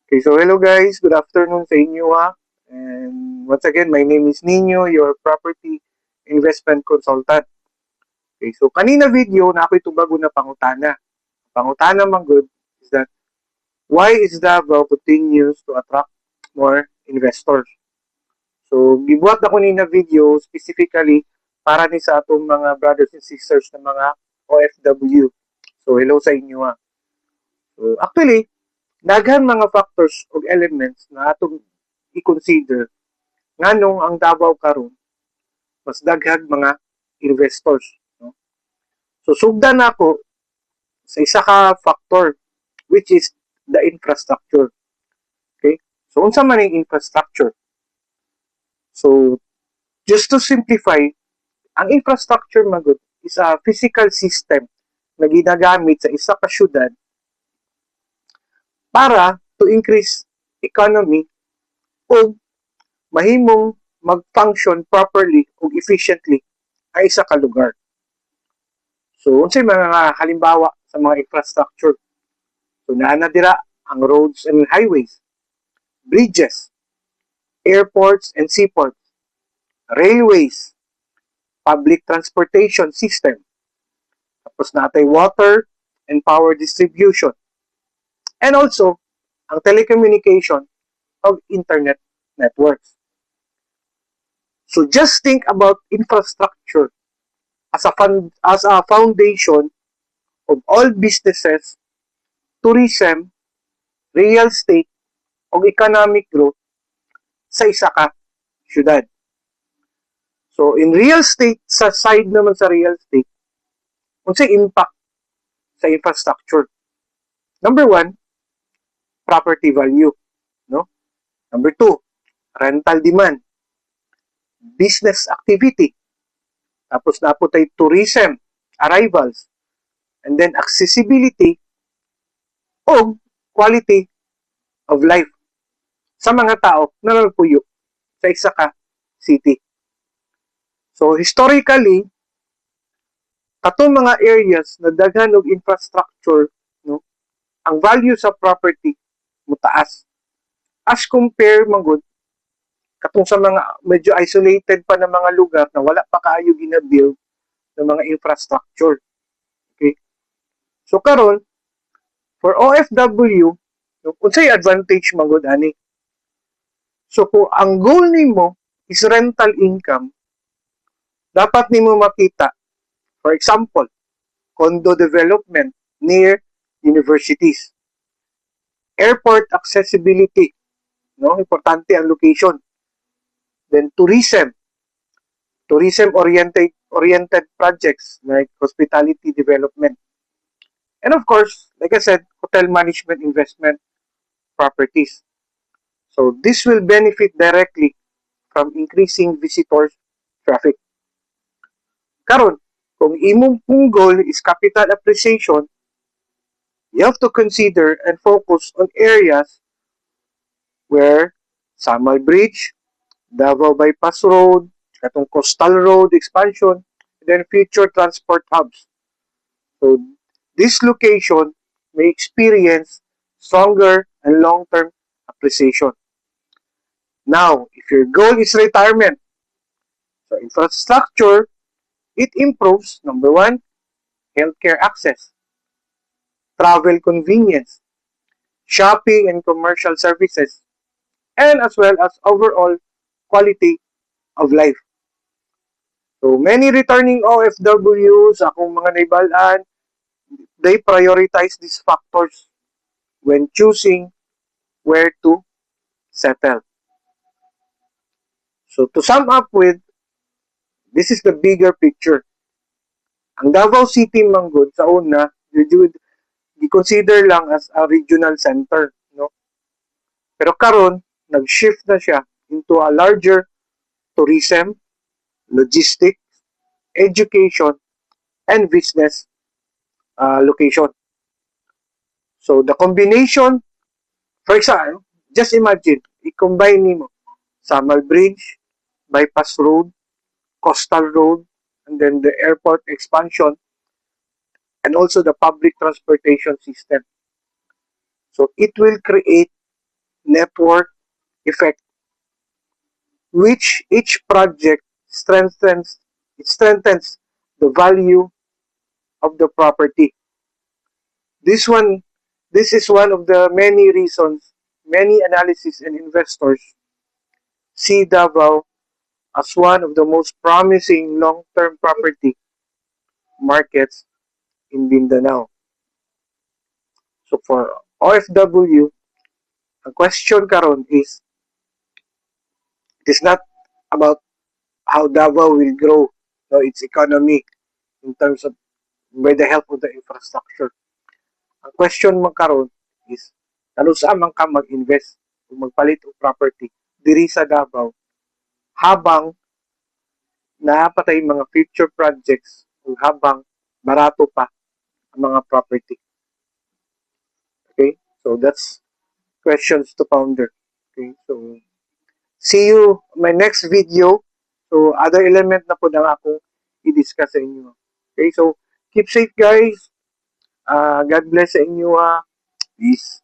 Okay, so hello guys, good afternoon sa inyo ha. And once again, my name is Nino, your property investment consultant. Okay, so kanina video na ako bago na pangutana. Pangutana man good is that why is Davao continues to attract more investors? So gibuhat ako nina video specifically para ni sa atong mga brothers and sisters na mga OFW. So hello sa inyo ha. So actually, daghan mga factors o elements na atong i-consider nganong ang Davao karon mas daghan mga investors, no? So sugdan nako sa isa ka factor which is the infrastructure. Okay? So unsa man ang infrastructure? So just to simplify, ang infrastructure magud is a physical system na ginagamit sa isa ka syudad para to increase economy o mahimong mag-function properly o efficiently ang isa ka lugar. So, unsay mga halimbawa sa mga infrastructure? So, naa dira ang roads and highways, bridges, airports and seaports, railways, public transportation system, tapos natay water and power distribution, and also ang telecommunication of internet networks. So just think about infrastructure as a foundation of all businesses, tourism, real estate, o economic growth sa isa ka syudad. So in real estate, sa side naman sa real estate, unsay impact sa infrastructure? Number one, property value, no? Number two, rental demand, business activity, tapos naputay tourism, arrivals, and then accessibility o quality of life sa mga tao na nagpuyo sa isa ka city. So historically, katong mga areas na daghan og infrastructure, no, ang value sa property mutaas as compare magud katong sa mga medyo isolated pa na mga lugar na wala pa kaayo gina-build ng mga infrastructure. Okay? So karon for OFW, unsay advantage magud ani? So kung ang goal nimo is rental income, dapat nimo makita, for example, condo development near universities, airport accessibility, no? Importante ang location. Then tourism oriented projects like hospitality development. And of course, like I said, hotel management investment properties. So this will benefit directly from increasing visitors traffic. Karon, kung imong goal is capital appreciation, you have to consider and focus on areas where Samal Bridge, Davao Bypass Road, katong Coastal Road expansion, and then future transport hubs. So this location may experience stronger and long-term appreciation. Now, if your goal is retirement, so infrastructure, it improves, number one, healthcare access, travel convenience, shopping and commercial services, and as well as overall quality of life. So many returning OFWs, akong mga naibalaan, they prioritize these factors when choosing where to settle. So to sum up with, this is the bigger picture. Ang Davao City manggod sa una, i-consider lang as a regional center, no? Pero karon nag-shift na siya into a larger tourism, logistics, education, and business location. So the combination, for example, just imagine, i-combine nimo Samal Bridge, Bypass Road, Coastal Road, and then the airport expansion, and also the public transportation system. So it will create network effect, which each project strengthens the value of the property. This one, this is one of the many reasons many analysts and investors see Davao as one of the most promising long-term property markets in Mindanao. So for OFW, ang question karon is, it is not about how Davao will grow, no, its economy in terms of by the help of the infrastructure. Ang question mo karon is, talusa man ka mag-invest o magpalit og property diri sa Davao habang naapatay mga future projects o habang barato pa ang mga property. Okay? So that's questions to ponder. Okay? So see you my next video. So other element na po lang ako i-discuss sa inyo. Okay? So keep safe guys. God bless sa inyo. Peace.